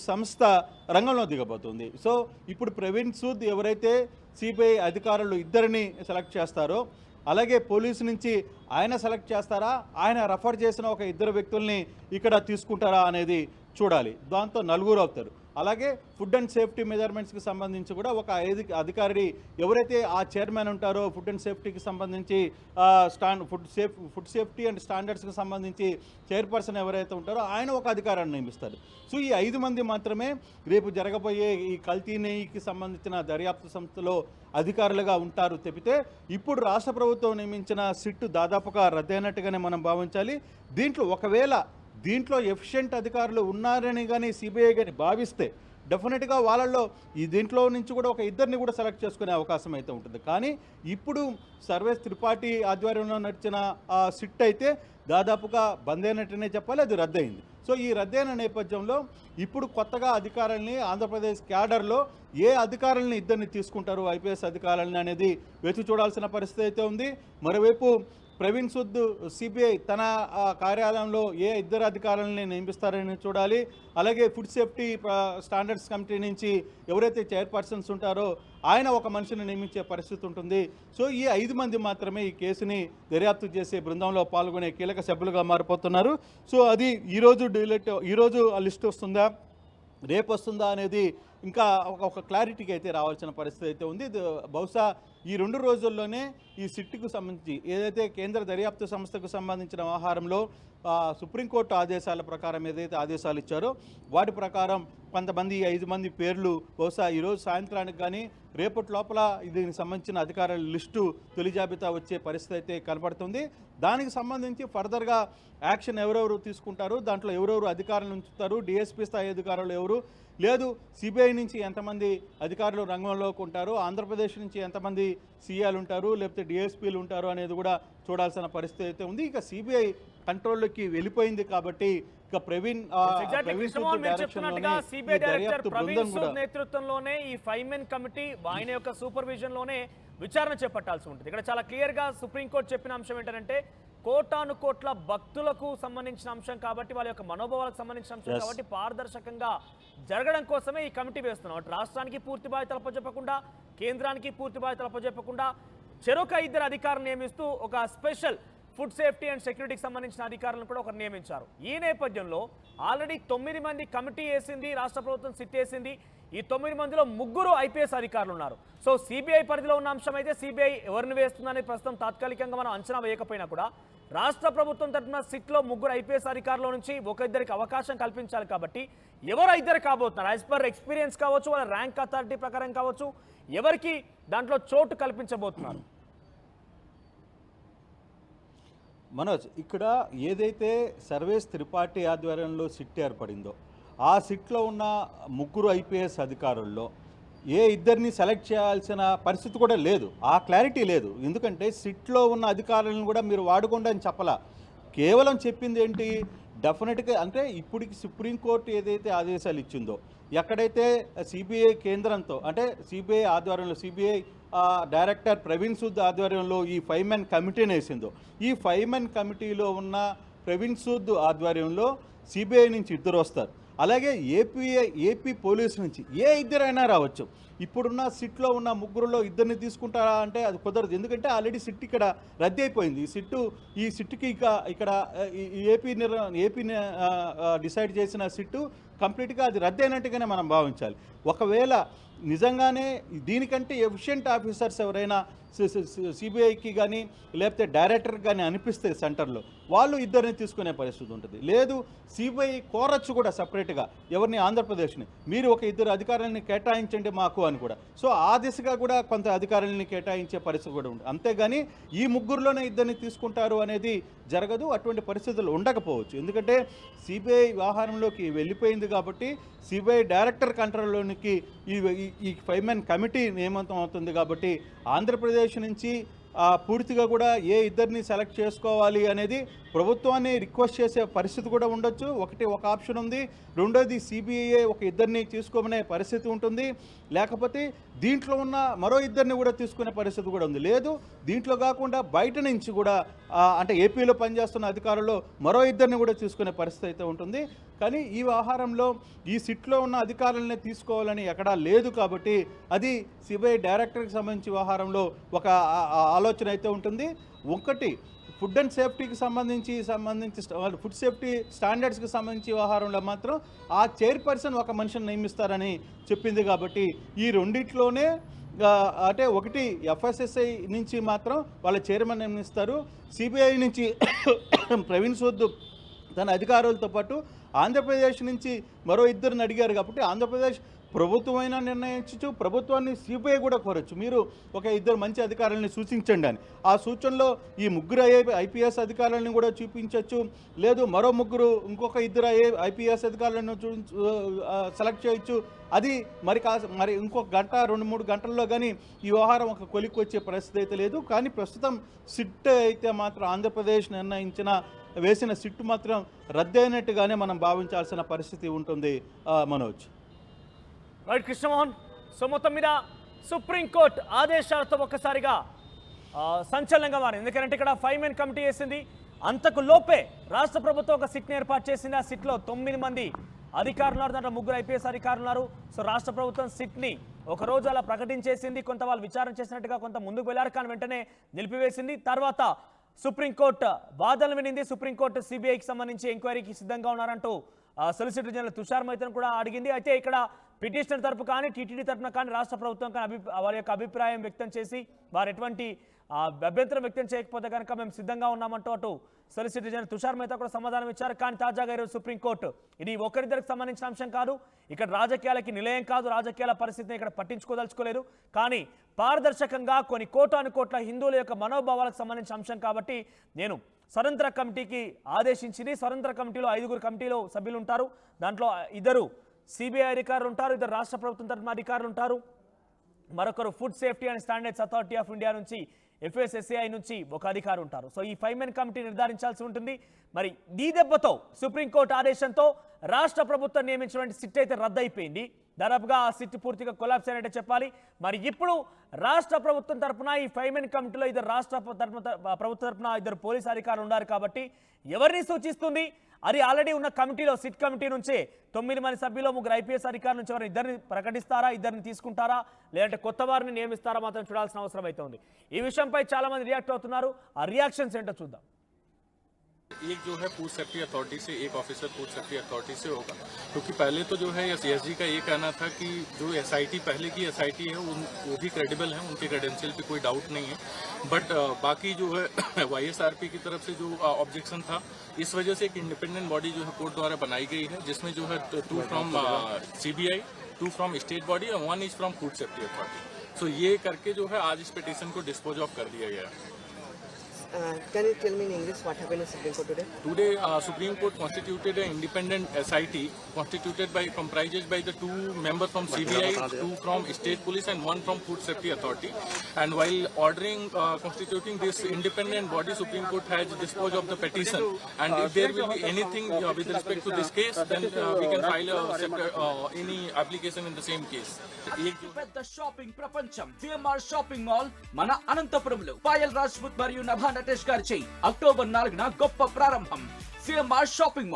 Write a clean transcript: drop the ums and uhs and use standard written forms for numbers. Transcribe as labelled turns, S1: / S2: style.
S1: సంస్థ రంగంలో దిగబోతుంది. సో ఇప్పుడు ప్రవీణ్ సూద్ ఎవరైతే సిబిఐ అధికారులు ఇద్దరిని సెలెక్ట్ చేస్తారో, అలాగే పోలీసు నుంచి ఆయన సెలెక్ట్ చేస్తారా, ఆయన రెఫర్ చేసిన ఒక ఇద్దరు వ్యక్తుల్ని ఇక్కడ తీసుకుంటారా అనేది చూడాలి. దాంతో నలుగురు అవుతారు. అలాగే ఫుడ్ అండ్ సేఫ్టీ మెజర్మెంట్స్కి సంబంధించి కూడా ఒక అధికారి ఎవరైతే ఆ చైర్మన్ ఉంటారో, ఫుడ్ అండ్ సేఫ్టీకి సంబంధించి ఫుడ్ సేఫ్టీ అండ్ స్టాండర్డ్స్కి సంబంధించి చైర్పర్సన్ ఎవరైతే ఉంటారో ఆయన ఒక అధికారాన్ని నియమిస్తారు. సో ఈ 5 మంది మాత్రమే రేపు జరగబోయే ఈ కల్తీ నెయ్యికి సంబంధించిన దర్యాప్తు సంస్థలో అధికారులుగా ఉంటారు తప్పితే ఇప్పుడు రాష్ట్ర ప్రభుత్వం నియమించిన సిట్టు దాదాపుగా రద్దయినట్టుగానే మనం భావించాలి. దీంట్లో ఎఫిషియెంట్ అధికారులు ఉన్నారని కానీ సిబిఐ కానీ భావిస్తే డెఫినెట్గా వాళ్ళల్లో దీంట్లో నుంచి కూడా ఒక ఇద్దరిని కూడా సెలెక్ట్ చేసుకునే అవకాశం అయితే ఉంటుంది. కానీ ఇప్పుడు సర్వేస్ త్రిపాఠి ఆధ్వర్యంలో నడిచిన ఆ సిట్ అయితే దాదాపుగా బంద్ అయినట్టునే చెప్పాలి, అది రద్దయింది. సో ఈ రద్దయిన నేపథ్యంలో ఇప్పుడు కొత్తగా అధికారుల్ని ఆంధ్రప్రదేశ్ క్యాడర్లో ఏ అధికారుల్ని ఇద్దరిని తీసుకుంటారు ఐపీఎస్ అధికారులని అనేది వేచి చూడాల్సిన పరిస్థితి అయితే ఉంది. మరోవైపు ప్రవీణ్ సూద్ సిబిఐ తన కార్యాలయంలో ఏ ఇద్దరు అధికారులని నియమిస్తారని చూడాలి. అలాగే ఫుడ్ సేఫ్టీ స్టాండర్డ్స్ కమిటీ నుంచి ఎవరైతే చైర్పర్సన్స్ ఉంటారో ఆయన ఒక మనిషిని నియమించే పరిస్థితి ఉంటుంది. సో ఈ 5 మంది మాత్రమే ఈ కేసుని దర్యాప్తు చేసే బృందంలో పాల్గొనే కీలక సభ్యులుగా మారిపోతున్నారు. సో అది ఈరోజు ఆ లిస్ట్ వస్తుందా, రేపు వస్తుందా అనేది ఇంకా ఒక క్లారిటీకి అయితే రావాల్సిన పరిస్థితి అయితే ఉంది. బహుశా ఈ 2 రోజుల్లోనే ఈ సిట్కు సంబంధించి ఏదైతే కేంద్ర దర్యాప్తు సంస్థకు సంబంధించిన వ్యవహారంలో సుప్రీంకోర్టు ఆదేశాల ప్రకారం ఏదైతే ఆదేశాలు ఇచ్చారో వాటి ప్రకారం కొంతమంది 5 మంది పేర్లు బహుశా ఈరోజు సాయంత్రానికి కానీ రేపటి లోపల దీనికి సంబంధించిన అధికారుల లిస్టు తొలి జాబితా వచ్చే పరిస్థితి అయితే కనపడుతుంది. దానికి సంబంధించి ఫర్దర్గా యాక్షన్ ఎవరెవరు తీసుకుంటారు, దాంట్లో ఎవరెవరు అధికారులు ఉంచుతారు, డిఎస్పీ స్థాయి అధికారులు ఎవరు, లేదు సిబిఐ నుంచి ఎంతమంది అధికారులు రంగంలోకి ఉంటారు, ఆంధ్రప్రదేశ్ నుంచి ఎంతమంది సీఏలు ఉంటారు, లేకపోతే డిఎస్పీలు ఉంటారు అనేది కూడా చూడాల్సిన పరిస్థితి అయితే ఉంది. ఇక సిబిఐ కంట్రోల్లోకి వెళ్ళిపోయింది కాబట్టి ఇక ప్రవీణ్
S2: నేతృత్వంలోనే ఈ 5 మెన్ కమిటీ ఆయన యొక్క సూపర్విజన్ లోనే విచారణ చేపట్టాల్సి ఉంటుంది. ఇక్కడ చాలా క్లియర్ గా సుప్రీంకోర్టు చెప్పిన అంశం ఏంటంటే కోటాను కోట్ల భక్తులకు సంబంధించిన అంశం కాబట్టి, వాళ్ళ యొక్క మనోభావాలకు సంబంధించిన అంశం కాబట్టి పారదర్శకంగా జరగడం కోసమే ఈ కమిటీ వేస్తున్నాం. అటు రాష్ట్రానికి పూర్తి బాధ్యతలు అప్పచెప్పకుండా, కేంద్రానికి పూర్తి బాధ్యతలు అప్పచెప్పకుండా చెరొక 2 అధికారులు నియమిస్తూ ఒక స్పెషల్ ఫుడ్ సేఫ్టీ అండ్ సెక్యూరిటీకి సంబంధించిన అధికారులను కూడా ఒకరు నియమించారు. ఈ నేపథ్యంలో ఆల్రెడీ 9 మంది కమిటీ వేసింది, రాష్ట్ర ప్రభుత్వం సిట్ వేసింది. ఈ 9 మందిలో 3 ఐపీఎస్ అధికారులు ఉన్నారు. సో సిబిఐ పరిధిలో ఉన్న అంశం అయితే సిబిఐ ఎవరిని వేస్తుందని ప్రస్తుతం తాత్కాలికంగా మనం అంచనా వేయకపోయినా కూడా రాష్ట్ర ప్రభుత్వం తరఫున సిట్లో 3 ఐపీఎస్ అధికారుల నుంచి ఒక ఇద్దరికి అవకాశం కల్పించాలి. కాబట్టి ఎవరో 2 కాబోతున్నారు. యాజ్ పర్ ఎక్స్పీరియన్స్ కావచ్చు, వాళ్ళ ర్యాంక్ అథారిటీ ప్రకారం కావచ్చు, ఎవరికి దాంట్లో చోటు కల్పించబోతున్నారు?
S1: మనోజ్, ఇక్కడ ఏదైతే సర్వేస్ త్రిపాఠి ఆధ్వర్యంలో సిట్ ఏర్పడిందో ఆ సిట్లో ఉన్న 3 ఐపీఎస్ అధికారుల్లో ఏ ఇద్దరిని సెలెక్ట్ చేయాల్సిన పరిస్థితి కూడా లేదు, ఆ క్లారిటీ లేదు. ఎందుకంటే సిట్లో ఉన్న అధికారులను కూడా మీరు వాడుకోండి అని చెప్పలా. కేవలం చెప్పింది ఏంటి, డెఫినెట్గా అంటే ఇప్పటికి సుప్రీంకోర్టు ఏదైతే ఆదేశాలు ఇచ్చిందో, ఎక్కడైతే సిబిఐ కేంద్రంతో అంటే సిబిఐ ఆధ్వర్యంలో సిబిఐ డైరెక్టర్ ప్రవీణ్ సూద్ ఆధ్వర్యంలో ఈ 5 మెన్ కమిటీని వేసిందో, ఈ 5 మెన్ కమిటీలో ఉన్న ప్రవీణ్ సూద్ ఆధ్వర్యంలో సిబిఐ నుంచి 2 వస్తారు. అలాగే ఏపీ పోలీసు నుంచి ఏ 2 అయినా రావచ్చు. ఇప్పుడున్న సిట్లో ఉన్న 3లో 2ని తీసుకుంటారా అంటే అది కుదరదు. ఎందుకంటే ఆల్రెడీ సిట్ ఇక్కడ రద్దు అయిపోయింది. ఈ సిట్కి ఇక్కడ ఏపీ డిసైడ్ చేసిన సిట్టు కంప్లీట్గా అది రద్దు అయినట్టుగానే మనం భావించాలి. ఒకవేళ నిజంగానే దీనికంటే ఎఫిషియెంట్ ఆఫీసర్స్ ఎవరైనా సిబిఐకి కానీ లేకపోతే డైరెక్టర్కి కానీ అనిపిస్తే సెంటర్లో వాళ్ళు 2ని తీసుకునే పరిస్థితి ఉంటుంది. లేదు సిబిఐ కోరచ్చు కూడా సపరేట్గా ఎవరిని, ఆంధ్రప్రదేశ్ని మీరు ఒక 2 అధికారులని కేటాయించండి మాకు అని కూడా. సో ఆ దిశగా కూడా కొంత అధికారులని కేటాయించే పరిస్థితి కూడా ఉంటుంది. అంతేగాని ఈ 3లోనే 2ని తీసుకుంటారు అనేది జరగదు. అటువంటి పరిస్థితులు ఉండకపోవచ్చు. ఎందుకంటే సిబిఐ వ్యవహారంలోకి వెళ్ళిపోయింది కాబట్టి సిబిఐ డైరెక్టర్ కంట్రోల్లోనికి ఈ 5 మెన్ కమిటీ నియమితం అవుతుంది కాబట్టి ఆంధ్రప్రదేశ్ నుంచి పూర్తిగా కూడా ఏ 2ని సెలెక్ట్ చేసుకోవాలి అనేది ప్రభుత్వాన్ని రిక్వెస్ట్ చేసే పరిస్థితి కూడా ఉండొచ్చు. ఒక ఆప్షన్ ఉంది. రెండోది సిబిఐ ఒక 2ని తీసుకోమనే పరిస్థితి ఉంటుంది. లేకపోతే దీంట్లో ఉన్న మరో 2ని కూడా తీసుకునే పరిస్థితి కూడా ఉంది. లేదు దీంట్లో కాకుండా బయట నుంచి కూడా అంటే ఏపీలో పనిచేస్తున్న అధికారుల్లో మరో 2ని కూడా తీసుకునే పరిస్థితి అయితే ఉంటుంది. కానీ ఈ వ్యవహారంలో ఈ సిట్లో ఉన్న అధికారులనే తీసుకోవాలని ఎక్కడా లేదు కాబట్టి అది సిబిఐ డైరెక్టర్కి సంబంధించి వ్యవహారంలో ఒక ఆలోచన అయితే ఉంటుంది. ఒకటి ఫుడ్ అండ్ సేఫ్టీకి సంబంధించి ఫుడ్ సేఫ్టీ స్టాండర్డ్స్కి సంబంధించి వ్యవహారంలో మాత్రం ఆ చైర్పర్సన్ ఒక మనిషిని నియమిస్తారని చెప్పింది కాబట్టి ఈ రెండిట్లోనే అంటే ఒకటి ఎఫ్ఎస్ఎస్ఐ నుంచి మాత్రం వాళ్ళ చైర్మన్ నియమిస్తారు, సిబిఐ నుంచి ప్రవీణ్ సూద్ తన అధికారులతో పాటు ఆంధ్రప్రదేశ్ నుంచి మరో ఇద్దరిని అడిగారు కాబట్టి ఆంధ్రప్రదేశ్ ప్రభుత్వమైనా నిర్ణయించవచ్చు, ప్రభుత్వాన్ని సిబిఐ కూడా కోరచ్చు, మీరు ఒక ఇద్దరు మంచి అధికారులని సూచించండి అని. ఆ సూచనలో ఈ ముగ్గురు ఐపీఎస్ అధికారులను కూడా చూపించవచ్చు, లేదు మరో ముగ్గురు ఇంకొక ఇద్దరు ఐపీఎస్ అధికారులను సెలెక్ట్ చేయొచ్చు. అది మరి ఇంకొక గంట 2-3 గంటల్లో కానీ ఈ వ్యవహారం ఒక కొలిక్కి వచ్చే పరిస్థితి అయితే లేదు. కానీ ప్రస్తుతం సిట్ అయితే మాత్రం ఆంధ్రప్రదేశ్ వేసిన సిట్ మాత్రం రద్దయినట్టుగానే మనం భావించాల్సిన పరిస్థితి ఉంటుంది మనోజ్.
S2: రైట్ కృష్ణమోహన్, సో మొత్తం మీద సుప్రీంకోర్టు ఆదేశాలతో ఒక్కసారిగా సంచలనంగా మారింది. ఎందుకంటే ఇక్కడ 5 మెన్ కమిటీ వేసింది, అంతకు లోపే రాష్ట్ర ప్రభుత్వం ఒక సిట్ని ఏర్పాటు చేసింది. ఆ సిట్లో 9 మంది అధికారులు ఉన్నారు, దాంట్లో 3 ఐపీఎస్ అధికారులు ఉన్నారు. సో రాష్ట్ర ప్రభుత్వం సిట్ని ఒకరోజు అలా ప్రకటించేసింది, కొంత వాళ్ళు విచారణ చేసినట్టుగా కొంత ముందుకు వెళ్ళారు, కానీ వెంటనే నిలిపివేసింది. తర్వాత సుప్రీంకోర్టు వాదనలు వినింది. సుప్రీంకోర్టు సిబిఐకి సంబంధించి ఎంక్వైరీకి సిద్ధంగా ఉన్నారంటూ సొలిసిటర్ జనరల్ తుషార్ మెహతాను కూడా అడిగింది. అయితే ఇక్కడ పిటిషనర్ తరపు కానీ టీటీడీ తరపున కానీ రాష్ట్ర ప్రభుత్వం కానీ వారి యొక్క అభిప్రాయం వ్యక్తం చేసి వారు ఎటువంటి అభ్యంతరం వ్యక్తం చేయకపోతే కనుక మేము సిద్ధంగా ఉన్నామంటూ అటు సొలిసిటర్ జనరల్ తుషార్ మెహతా కూడా సమాధానం ఇచ్చారు. కానీ తాజాగా ఈరోజు సుప్రీంకోర్టు ఇది ఒకరిద్దరికి సంబంధించిన అంశం కాదు, ఇక్కడ రాజకీయాలకి నిలయం కాదు, రాజకీయాల పరిస్థితిని ఇక్కడ పట్టించుకోదలుచుకోలేదు, కానీ పారదర్శకంగా కొన్ని కోట్ల హిందువుల యొక్క మనోభావాలకు సంబంధించిన అంశం కాబట్టి నేను స్వతంత్ర కమిటీకి ఆదేశించింది. స్వతంత్ర కమిటీలో 5 కమిటీలో సభ్యులు ఉంటారు, దాంట్లో 2 సిబిఐ అధికారులు ఉంటారు, 2 రాష్ట్ర ప్రభుత్వం తరఫున అధికారులు ఉంటారు, మరొకరు food safety and standards authority of India నుంచి ఎఫ్ఎస్ఎస్ఏఐ నుంచి ఒక అధికారి ఉంటారు. సో ఈ 5 మెన్ కమిటీ నిర్ధారించాల్సి ఉంటుంది. మరి ఈ దెబ్బతో సుప్రీంకోర్టు ఆదేశంతో రాష్ట్ర ప్రభుత్వం నియమించినటువంటి సిట్ అయితే రద్దయిపోయింది. దాదాపుగా ఆ సిట్ పూర్తిగా కొలాప్స్ అయినట్టే చెప్పాలి. మరి ఇప్పుడు రాష్ట్ర ప్రభుత్వం తరఫున ఈ 5 మెన్ కమిటీలో 2 రాష్ట్ర ప్రభుత్వ తరఫున 2 పోలీసు అధికారులు ఉన్నారు కాబట్టి ఎవరిని సూచిస్తుంది? అది ఆల్రెడీ ఉన్న కమిటీలో సిట్ కమిటీ నుంచే 9 మంది సభ్యులు 3 ఐపీఎస్ అధికారుల నుంచి ఎవరిని ఇద్దరిని ప్రకటిస్తారా, ఇద్దరిని తీసుకుంటారా, లేదంటే కొత్త వారిని నియమిస్తారా మాత్రం చూడాల్సిన అవసరం అయితే ఉంది. ఈ విషయంపై చాలా మంది రియాక్ట్ అవుతున్నారు. ఆ రియాక్షన్స్ ఏంటో చూద్దాం.
S3: एक जो है फूड सेफ्टी अथॉरिटी से, एक ऑफिसर फूड सेफ्टी अथॉरिटी से होगा, क्योंकि पहले तो जो है सीएसजी का ये कहना था कि जो एसआईटी पहले की एसआईटी है वो भी क्रेडिबल है, उनके क्रेडेंशियल पे कोई डाउट नहीं है, बट बाकी जो है वाईएसआरपी की तरफ से जो ऑब्जेक्शन था, इस वजह से एक इंडिपेंडेंट बॉडी जो है कोर्ट द्वारा बनाई गई है, जिसमें जो है 2 from CBI, 2 from state body और 1 is from food safety authority. So ये करके जो है आज इस पिटीशन को डिस्पोज ऑफ कर दिया गया.
S4: Can you tell me in English what happened in Supreme Court today?
S3: Today, Supreme Court constituted an independent SIT comprises by the 2 members from CBI, 2 from State Police and 1 from Food Safety Authority. And while ordering constituting this independent body, Supreme Court has disposed of the petition. And if there will be anything with respect to this case, then we can file a separate any application in the same case.
S5: పెద్ద shopping ప్రపంచం CMR shopping mall మన అనంతపురంలో పాయల్ రాజ్పుత్ మరియు నభా నటేష్ గారిచే October 4న గొప్ప ప్రారంభం. CMR shopping mall